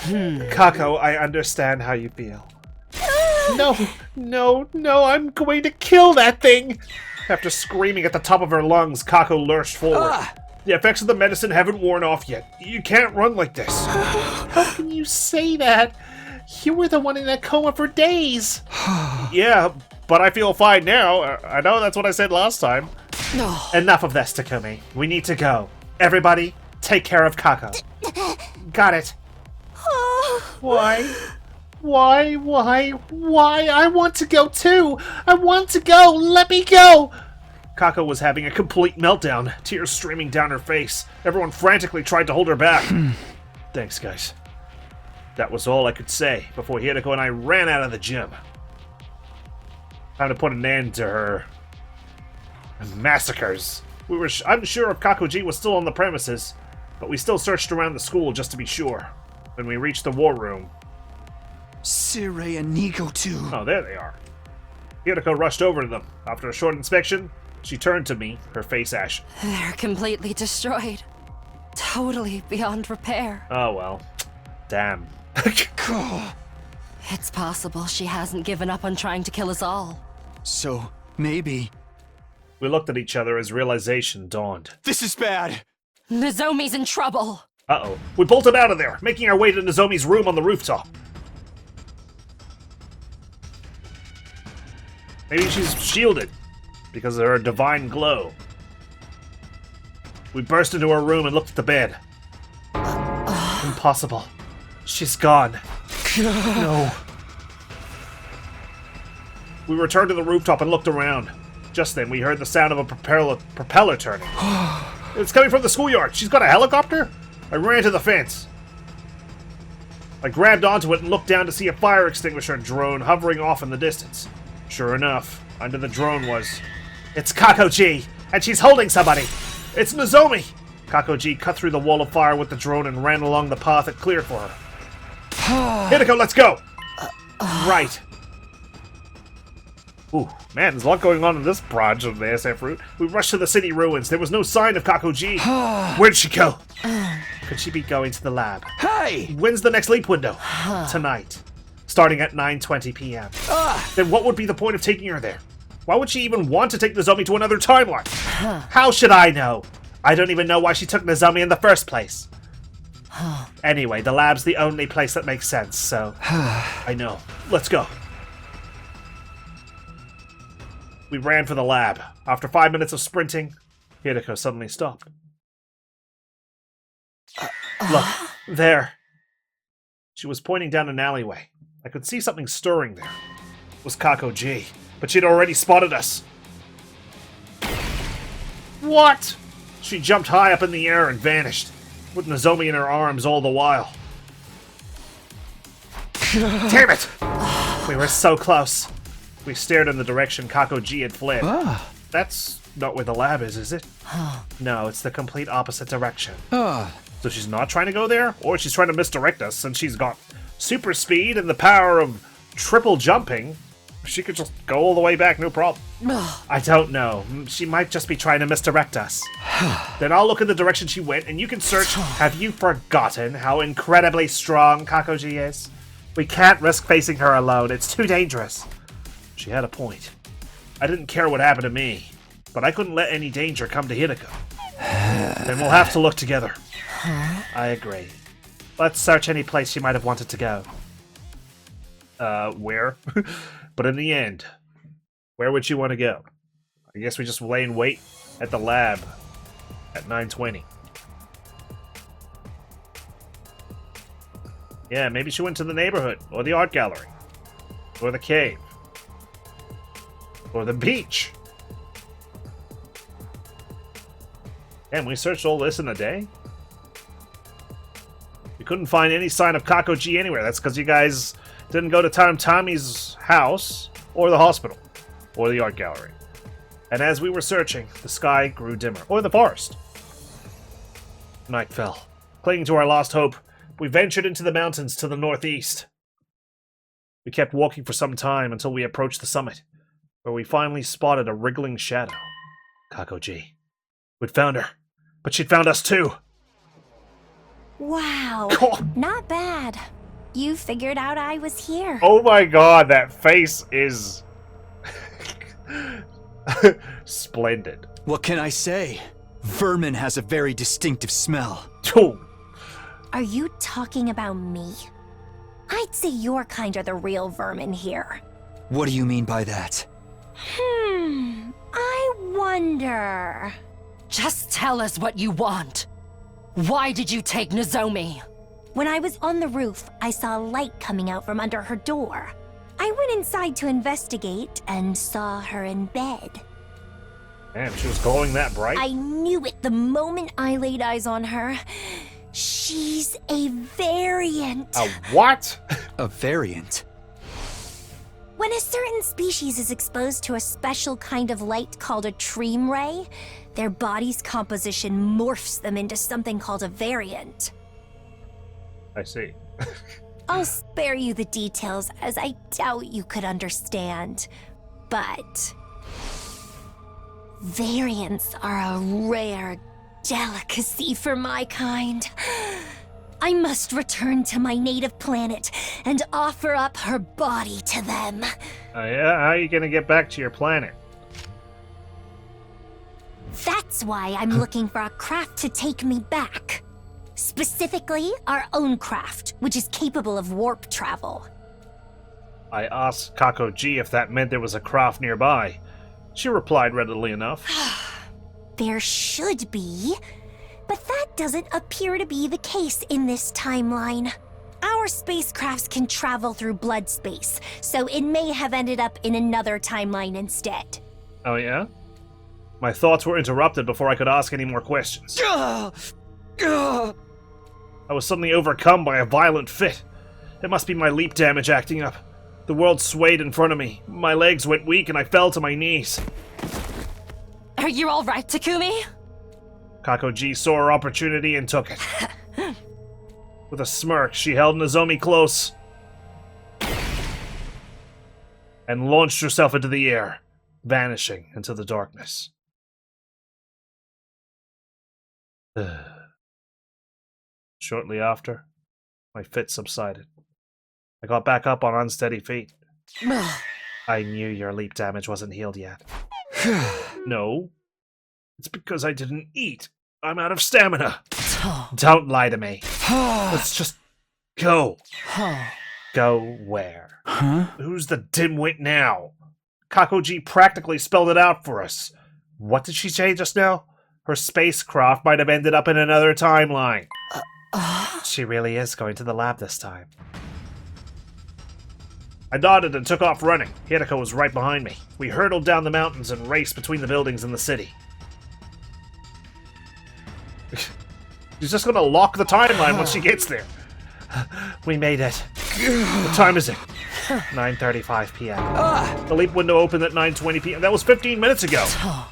Kako, I understand how you feel. No, I'm going to kill that thing! After screaming at the top of her lungs, Kako lurched forward. The effects of the medicine haven't worn off yet. You can't run like this. How can you say that? You were the one in that coma for days. Yeah, but I feel fine now. I know that's what I said last time. No. Enough of this, Takumi. We need to go. Everybody, take care of Kako. Got it. Why? I want to go too. I want to go. Let me go. Kako was having a complete meltdown, tears streaming down her face. Everyone frantically tried to hold her back. Thanks, guys. That was all I could say before Hideko and I ran out of the gym. Time to put an end to her massacres. We were unsure if Kako-G was still on the premises, but we still searched around the school just to be sure. When we reached the war room... Sirei and Nigo too. Oh, there they are. Hideko rushed over to them. After a short inspection, she turned to me, her face ashen. They're completely destroyed. Totally beyond repair. Oh, well. Damn. It's possible she hasn't given up on trying to kill us all. So, maybe... We looked at each other as realization dawned. This is bad! Nozomi's in trouble! Uh-oh. We bolted out of there, making our way to Nozomi's room on the rooftop. Maybe she's shielded. because of her divine glow. We burst into her room and looked at the bed. Impossible. She's gone. No. We returned to the rooftop and looked around. Just then, we heard the sound of a propeller turning. It's coming from the schoolyard. She's got a helicopter? I ran to the fence. I grabbed onto it and looked down to see a fire extinguisher drone hovering off in the distance. Sure enough, under the drone was... It's Kako-G, and she's holding somebody. It's Nozomi. Kako-G cut through the wall of fire with the drone and ran along the path it cleared for her. Hideko, let's go! Right. Ooh, man, there's a lot going on in this branch of the SF route. We rushed to the city ruins. There was no sign of Kako-G. Where'd she go? Could she be going to the lab? Hey! When's the next leap window? Tonight. Starting at 9:20 p.m. Then what would be the point of taking her there? Why would she even want to take Nozomi to another timeline? How should I know? I don't even know why she took Nozomi in the first place. Anyway, the lab's the only place that makes sense, so... I know. Let's go. We ran for the lab. After 5 minutes of sprinting, Hideko suddenly stopped. Look, there. She was pointing down an alleyway. I could see something stirring there. It was Kako-G, but she'd already spotted us. What? She jumped high up in the air and vanished, with Nozomi in her arms all the while. Damn it! We were so close. We stared in the direction Kako-G had fled. That's not where the lab is it? No, it's the complete opposite direction. So she's not trying to go there? Or she's trying to misdirect us since she's got super speed and the power of triple jumping. She could just go all the way back, no problem. I don't know. She might just be trying to misdirect us. Then I'll look in the direction she went and you can search. Have you forgotten how incredibly strong Kako-G is? We can't risk facing her alone. It's too dangerous. She had a point. I didn't care what happened to me, but I couldn't let any danger come to Hideko. Then we'll have to look together. I agree. Let's search any place she might have wanted to go. Where? But in the end, where would she want to go? I guess we just lay in wait at the lab at 9:20. Yeah, maybe she went to the neighborhood, or the art gallery, or the cave, or the beach. And we searched all this in a day? We couldn't find any sign of Kako-G anywhere. That's because you guys didn't go to Tommy's house, or the hospital, or the art gallery. And as we were searching, the sky grew dimmer, or the forest. Night fell. Clinging to our lost hope, we ventured into the mountains to the northeast. We kept walking for some time until we approached the summit, where we finally spotted a wriggling shadow. Kako-G. We'd found her, but she'd found us too. Wow, not bad. You figured out I was here. Oh my god, that face is splendid. What can I say? Vermin has a very distinctive smell. Are you talking about me? I'd say your kind are the real vermin here. What do you mean by that? I wonder... Just tell us what you want. Why did you take Nozomi? When I was on the roof, I saw a light coming out from under her door. I went inside to investigate and saw her in bed. Damn, she was glowing that bright? I knew it the moment I laid eyes on her. She's a variant. A what? A variant? When a certain species is exposed to a special kind of light called a treem ray, their body's composition morphs them into something called a variant. I see. I'll spare you the details, as I doubt you could understand. But... variants are a rare delicacy for my kind. I must return to my native planet and offer up her body to them. Yeah? How are you gonna get back to your planet? That's why I'm looking for a craft to take me back. Specifically, our own craft, which is capable of warp travel. I asked Kako-G if that meant there was a craft nearby, She replied readily enough. There should be, but that doesn't appear to be the case in this timeline. Our spacecrafts can travel through blood space, so it may have ended up in another timeline instead. Oh yeah? My thoughts were interrupted before I could ask any more questions. I was suddenly overcome by a violent fit. It must be my leap damage acting up. The world swayed in front of me. My legs went weak and I fell to my knees. Are you all right, Takumi? Kako-G saw her opportunity and took it. With a smirk, she held Nozomi close and launched herself into the air, vanishing into the darkness. Shortly after, my fit subsided. I got back up on unsteady feet. I knew your leap damage wasn't healed yet. No. It's because I didn't eat. I'm out of stamina. Don't lie to me. Let's just go. Go where? Huh? Who's the dimwit now? Kako-G practically spelled it out for us. What did she say just now? Her spacecraft might have ended up in another timeline. She really is going to the lab this time. I nodded and took off running. Hideko was right behind me. We hurtled down the mountains and raced between the buildings in the city. She's just gonna lock the timeline once she gets there. We made it. What time is it? 9:35 p.m. The leap window opened at 9:20 p.m. That was 15 minutes ago.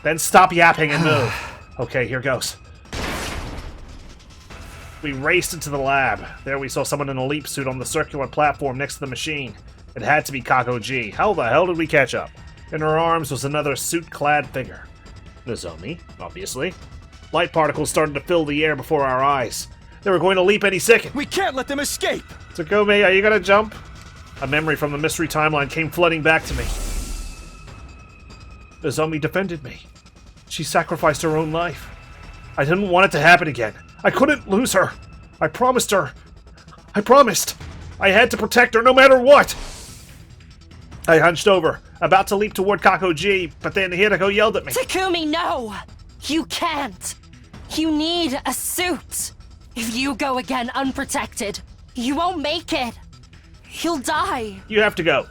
Then stop yapping and move. Okay, here goes. We raced into the lab. There we saw someone in a leap suit on the circular platform next to the machine. It had to be Kako-G. How the hell did we catch up? In her arms was another suit-clad figure. Nozomi, obviously. Light particles started to fill the air before our eyes. They were going to leap any second. We can't let them escape! Takumi, are you gonna jump? A memory from the mystery timeline came flooding back to me. Nozomi defended me. She sacrificed her own life. I didn't want it to happen again. I couldn't lose her. I promised her. I promised. I had to protect her no matter what. I hunched over, about to leap toward Kako-G, but then Hideko yelled at me. Takumi, no! You can't! You need a suit! If you go again unprotected, you won't make it! You'll die! You have to go.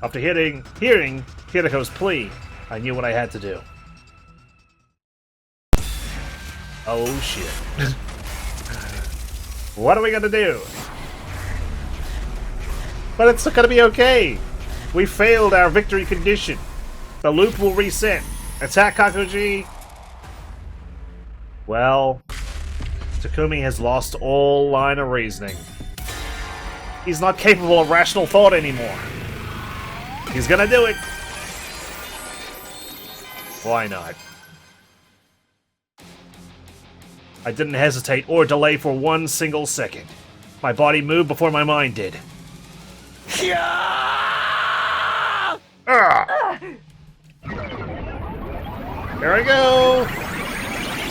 After hearing Hideko's plea, I knew what I had to do. Oh shit. What are we gonna do? But it's gonna be okay. We failed our victory condition. The loop will reset. Attack Kako-G. Well, Takumi has lost all line of reasoning. He's not capable of rational thought anymore. He's gonna do it. Why not? I didn't hesitate or delay for one single second. My body moved before my mind did. Here I go!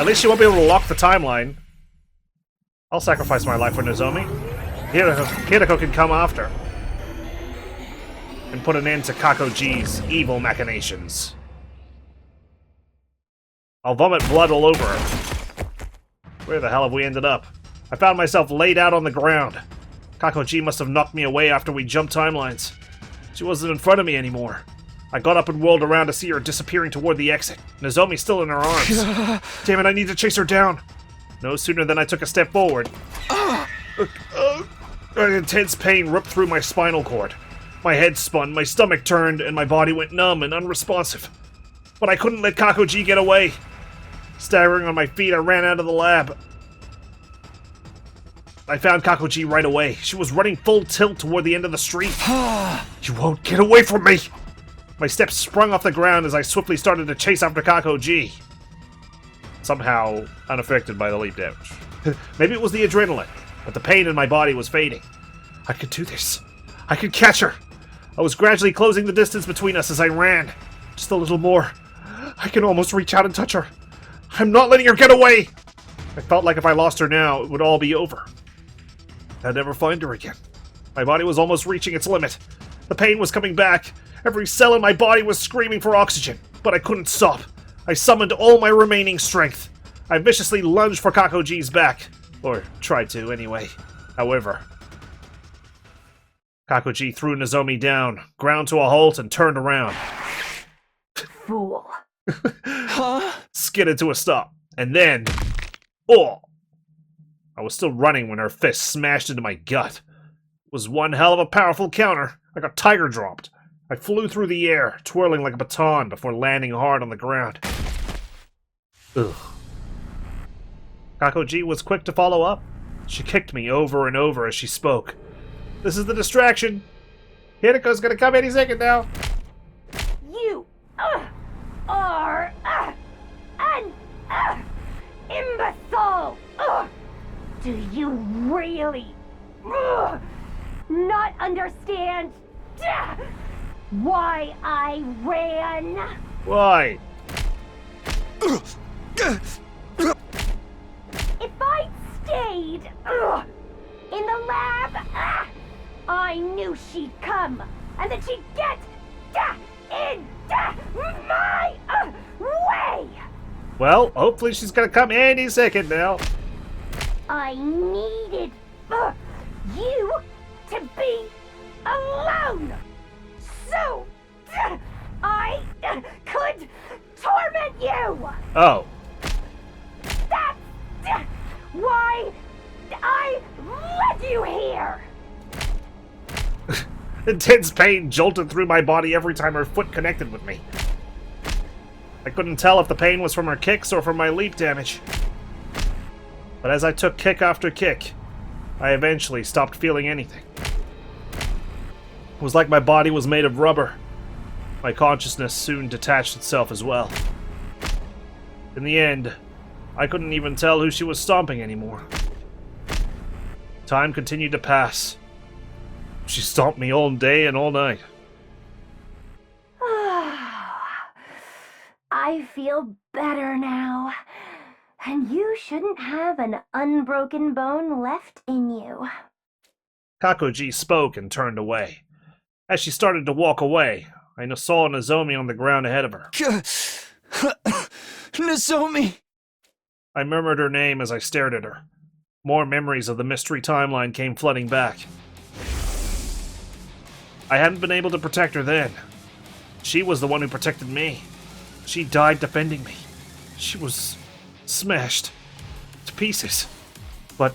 At least she won't be able to lock the timeline. I'll sacrifice my life for Nozomi. Hideko can come after. And put an end to Kako-G's evil machinations. I'll vomit blood all over her. Where the hell have we ended up? I found myself laid out on the ground. Kako-G must have knocked me away after we jumped timelines. She wasn't in front of me anymore. I got up and whirled around to see her disappearing toward the exit. Nozomi's still in her arms. Damn it, I need to chase her down. No sooner than I took a step forward. An intense pain ripped through my spinal cord. My head spun, my stomach turned, and my body went numb and unresponsive. But I couldn't let Kako-G get away. Staggering on my feet, I ran out of the lab. I found Kako-G right away. She was running full tilt toward the end of the street. You won't get away from me! My steps sprung off the ground as I swiftly started to chase after Kako-G. Somehow unaffected by the leap damage. Maybe it was the adrenaline, but the pain in my body was fading. I could do this. I could catch her. I was gradually closing the distance between us as I ran. Just a little more. I can almost reach out and touch her. I'm not letting her get away! I felt like if I lost her now, it would all be over. I'd never find her again. My body was almost reaching its limit. The pain was coming back. Every cell in my body was screaming for oxygen. but I couldn't stop. I summoned all my remaining strength. I viciously lunged for Kako-G's back. Or tried to, anyway. However, Kako-G threw Nozomi down, ground to a halt, and turned around. Fool. Huh? Skidded to a stop. And then... Oh! I was still running when her fist smashed into my gut. It was one hell of a powerful counter. I got tiger dropped. I flew through the air, twirling like a baton before landing hard on the ground. Ugh. Kako-G was quick to follow up. She kicked me over and over as she spoke. This is the distraction. Hinako's gonna come any second now. You are an imbecile! Do you really not understand why I ran? Why? If I'd stayed in the lab, I knew she'd come, and that she'd get in my way! Well, hopefully she's gonna come any second now. I needed you to be alone, so I could torment you! Oh. That's why I led you here! Intense pain jolted through my body every time her foot connected with me. I couldn't tell if the pain was from her kicks or from my leap damage. But as I took kick after kick, I eventually stopped feeling anything. It was like my body was made of rubber. My consciousness soon detached itself as well. In the end, I couldn't even tell who she was stomping anymore. Time continued to pass. She stomped me all day and all night. I feel better now. And you shouldn't have an unbroken bone left in you. Kako-G spoke and turned away. As she started to walk away, I saw Nozomi on the ground ahead of her. Nozomi! I murmured her name as I stared at her. More memories of the mystery timeline came flooding back. I hadn't been able to protect her then. She was the one who protected me. She died defending me. She was smashed to pieces. But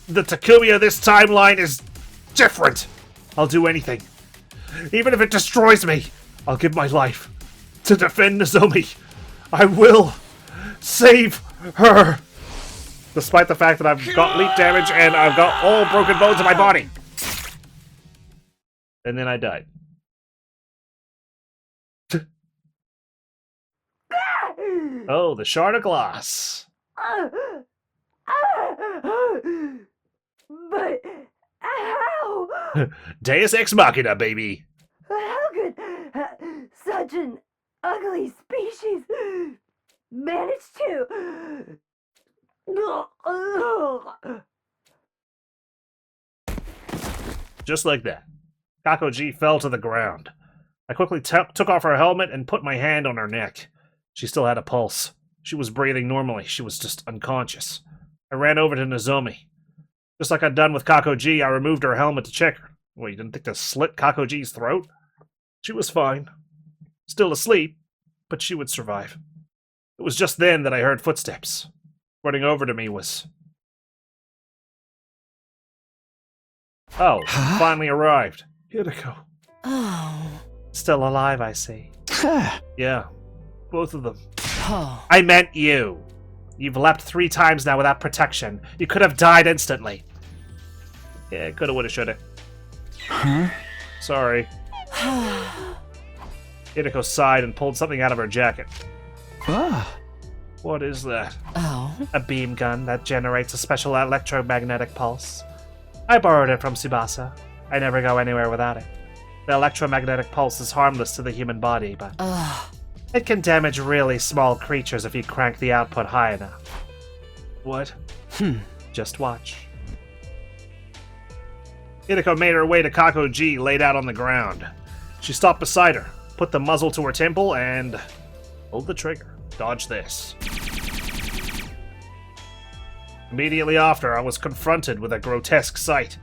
the Takumi of this timeline is different. I'll do anything. Even if it destroys me, I'll give my life to defend Nozomi. I will save her. Despite the fact that I've got leap damage and I've got all broken bones in my body. And then I died. Oh, the shard of glass. But how? Deus Ex Machina, baby. How could such an ugly species manage to... Just like that, Kako-G fell to the ground. I quickly took off her helmet and put my hand on her neck. She still had a pulse. She was breathing normally. She was just unconscious. I ran over to Nozomi. Just like I'd done with Kako-G, I removed her helmet to check her. Well, you didn't think to slit Kako-G's throat? She was fine. Still asleep, but she would survive. It was just then that I heard footsteps. Running over to me was... Oh, finally arrived. Hinako. Oh. Still alive, I see. Yeah, both of them. Oh. I meant you. You've leapt 3 times now without protection. You could have died instantly. Yeah, coulda, woulda, shoulda. Huh? Sorry. Hinako sighed and pulled something out of her jacket. Ah. What is that? Oh. A beam gun that generates a special electromagnetic pulse. I borrowed it from Tsubasa. I never go anywhere without it. The electromagnetic pulse is harmless to the human body, but it can damage really small creatures if you crank the output high enough. What? Just watch. Hinako made her way to Kako-G laid out on the ground. She stopped beside her, put the muzzle to her temple, and pulled the trigger. Dodge this. Immediately after, I was confronted with a grotesque sight.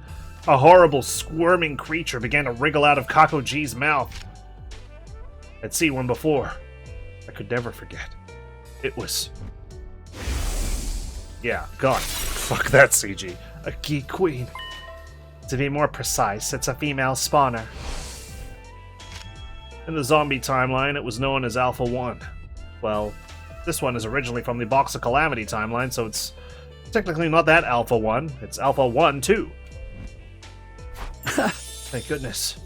A horrible, squirming creature began to wriggle out of Kako-G's mouth. I'd seen one before. I could never forget. It was... yeah, God. Fuck that CG. A geek queen. To be more precise, it's a female spawner. In the zombie timeline, it was known as Alpha 1. Well, this one is originally from the Box of Calamity timeline, so it's technically not that Alpha 1. It's Alpha 1 2. Thank goodness.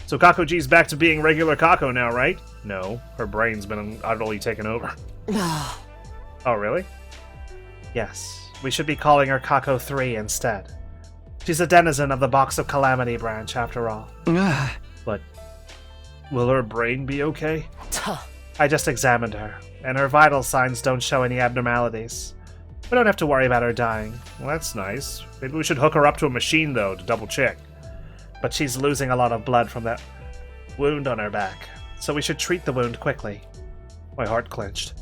So Kako-G's back to being regular Kako now, right? No, her brain's been utterly taken over. Oh, really? Yes, we should be calling her Kako 3 instead. She's a denizen of the Box of Calamity branch, after all. But will her brain be okay? I just examined her, and her vital signs don't show any abnormalities. We don't have to worry about her dying. Well, that's nice. Maybe we should hook her up to a machine, though, to double check. But she's losing a lot of blood from that wound on her back, so we should treat the wound quickly. My heart clenched.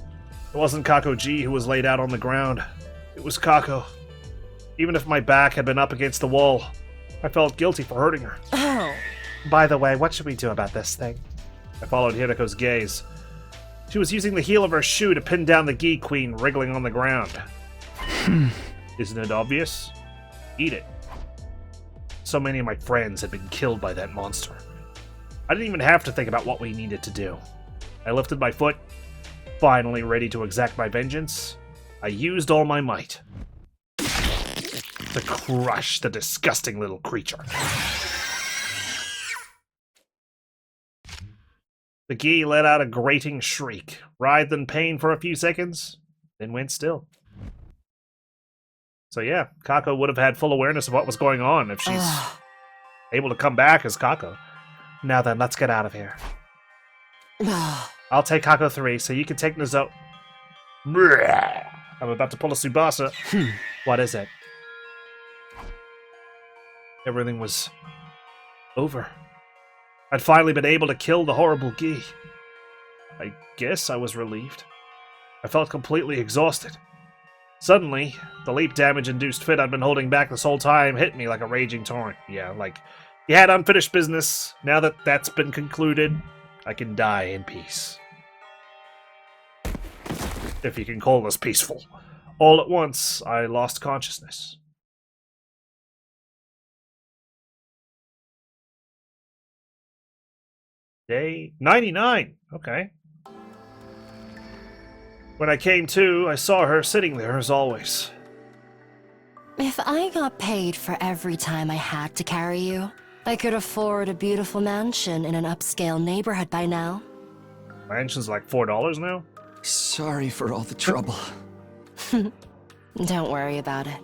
It wasn't Kako-G who was laid out on the ground. It was Kako. Even if my back had been up against the wall, I felt guilty for hurting her. Oh. By the way, what should we do about this thing? I followed Hirako's gaze. She was using the heel of her shoe to pin down the Gi Queen wriggling on the ground. Isn't it obvious? Eat it. So many of my friends had been killed by that monster. I didn't even have to think about what we needed to do. I lifted my foot, finally ready to exact my vengeance. I used all my might to crush the disgusting little creature. The Gi let out a grating shriek, writhed in pain for a few seconds, then went still. So yeah, Kako would have had full awareness of what was going on if she's able to come back as Kako. Now then, let's get out of here. I'll take Kako 3, so you can take Nazo... I'm about to pull a Tsubasa. What is it? Everything was over. I'd finally been able to kill the horrible Gi. I guess I was relieved. I felt completely exhausted. Suddenly, the leap damage-induced fit I'd been holding back this whole time hit me like a raging torrent. Yeah, like, you had unfinished business. Now that that's been concluded, I can die in peace. If you can call this peaceful. All at once, I lost consciousness. Day 99. Okay. When I came to, I saw her sitting there as always. If I got paid for every time I had to carry you, I could afford a beautiful mansion in an upscale neighborhood by now. Mansion's like $4 now? Sorry for all the trouble. Don't worry about it.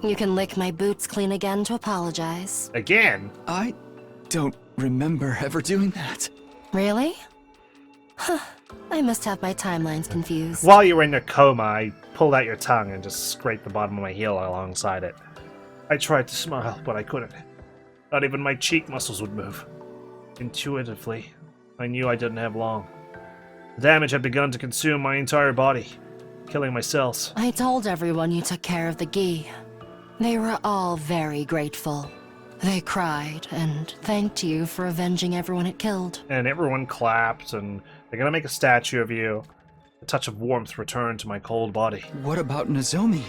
You can lick my boots clean again to apologize. Again? I don't remember ever doing that. Really? Huh. I must have my timelines confused. While you were in a coma, I pulled out your tongue and just scraped the bottom of my heel alongside it. I tried to smile, but I couldn't. Not even my cheek muscles would move. Intuitively, I knew I didn't have long. The damage had begun to consume my entire body, killing my cells. I told everyone you took care of the Gi. They were all very grateful. They cried and thanked you for avenging everyone it killed. And everyone clapped, and they're gonna make a statue of you. A touch of warmth returned to my cold body. What about Nozomi?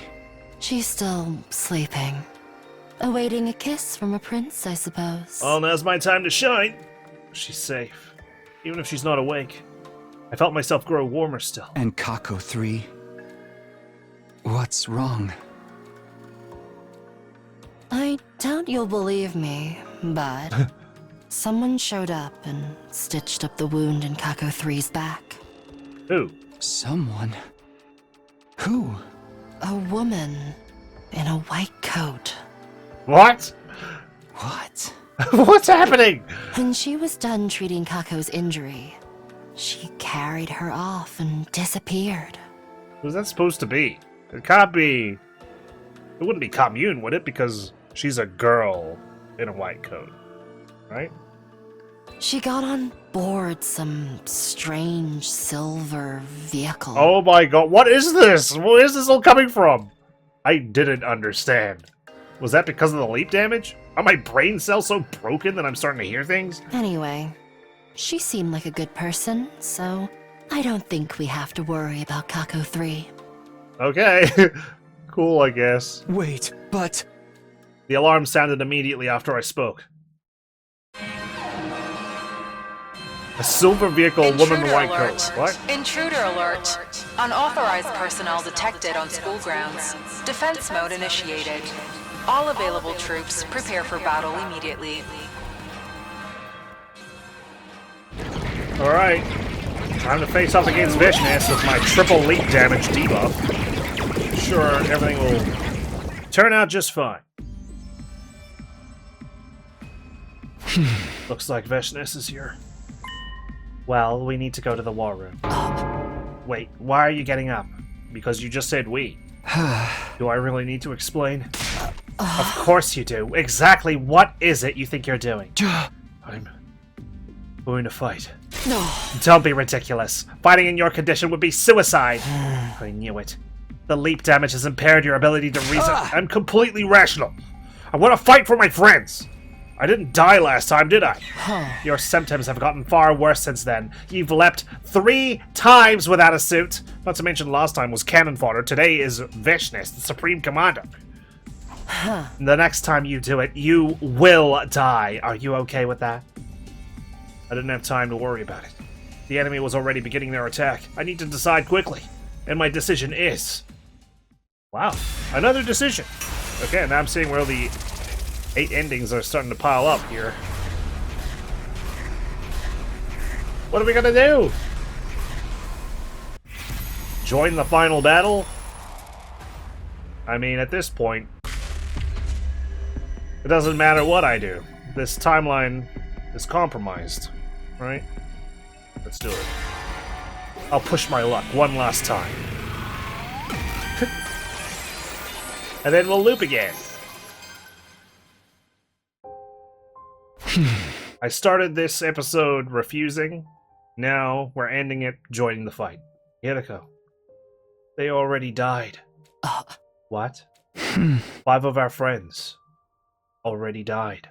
She's still sleeping. Awaiting a kiss from a prince, I suppose. Well, now's my time to shine. She's safe. Even if she's not awake. I felt myself grow warmer still. And Kako 3? What's wrong? I doubt you'll believe me, but someone showed up and stitched up the wound in Kako 3's back. Who? Someone? Who? A woman in a white coat. What? What? What's happening? When she was done treating Kako's injury, she carried her off and disappeared. Who's that supposed to be? It can't be... It wouldn't be Commune, would it? Because she's a girl in a white coat, right? She got on board some strange silver vehicle. Oh my god, what is this? Where is this all coming from? I didn't understand. Was that because of the leap damage? Are my brain cells so broken that I'm starting to hear things? Anyway, she seemed like a good person, so I don't think we have to worry about Kako-3. Okay. Cool, I guess. Wait, but... The alarm sounded immediately after I spoke. A silver vehicle, woman in a white coat. What? Intruder alert. Unauthorized personnel detected on school grounds. Defense mode initiated. All available troops prepare for battle immediately. Alright. Time to face off against Vishness with my triple leap damage debuff. Sure, everything will turn out just fine. Looks like Vishness is here. Well, we need to go to the war room. Wait, why are you getting up? Because you just said we. Do I really need to explain? Of course you do. Exactly what is it you think you're doing? I'm going to fight. No. Don't be ridiculous. Fighting in your condition would be suicide. I knew it. The leap damage has impaired your ability to reason. I'm completely rational. I want to fight for my friends. I didn't die last time, did I? Your symptoms have gotten far worse since then. You've leapt 3 times without a suit. Not to mention last time was cannon fodder. Today is Vishness, the Supreme Commander. The next time you do it, you will die. Are you okay with that? I didn't have time to worry about it. The enemy was already beginning their attack. I need to decide quickly. And my decision is... Wow, another decision. Okay, now I'm seeing where the 8 endings are starting to pile up here. What are we gonna do? Join the final battle? I mean, at this point, it doesn't matter what I do. This timeline is compromised, right? Let's do it. I'll push my luck one last time. And then we'll loop again. I started this episode refusing. Now we're ending it joining the fight. Hiriko. They already died. What? 5 of our friends already died.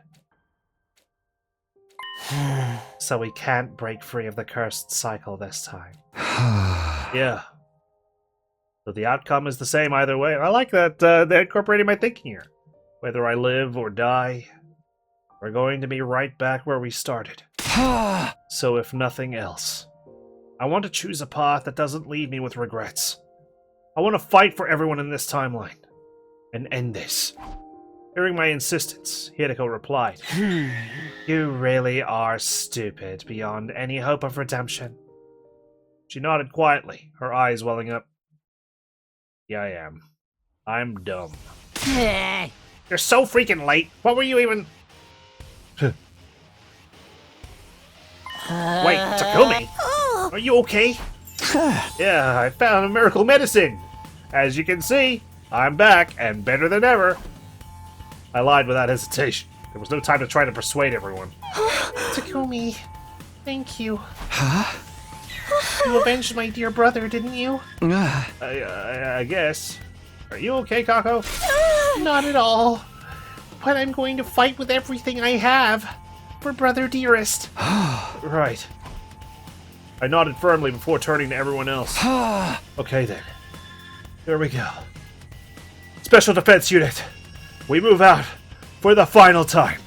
So we can't break free of the cursed cycle this time. Yeah. So the outcome is the same either way. I like that they're incorporating my thinking here. Whether I live or die, we're going to be right back where we started. So if nothing else, I want to choose a path that doesn't leave me with regrets. I want to fight for everyone in this timeline and end this. Hearing my insistence, Hiriko replied, You really are stupid beyond any hope of redemption. She nodded quietly, her eyes welling up. Yeah, I am. I'm dumb. You're so freaking late. What were you even... Wait, Takumi? Are you okay? Yeah, I found a miracle medicine. As you can see, I'm back and better than ever. I lied without hesitation. There was no time to try to persuade everyone. Takumi, thank you. You avenged my dear brother, didn't you? I guess. Are you okay, Kako? Not at all. But I'm going to fight with everything I have for Brother Dearest. Right. I nodded firmly before turning to everyone else. Okay then. Here we go. Special Defense Unit. We move out for the final time.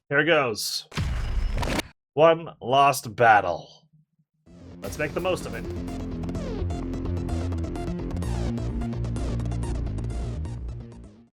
Here goes. One last battle. Let's make the most of it.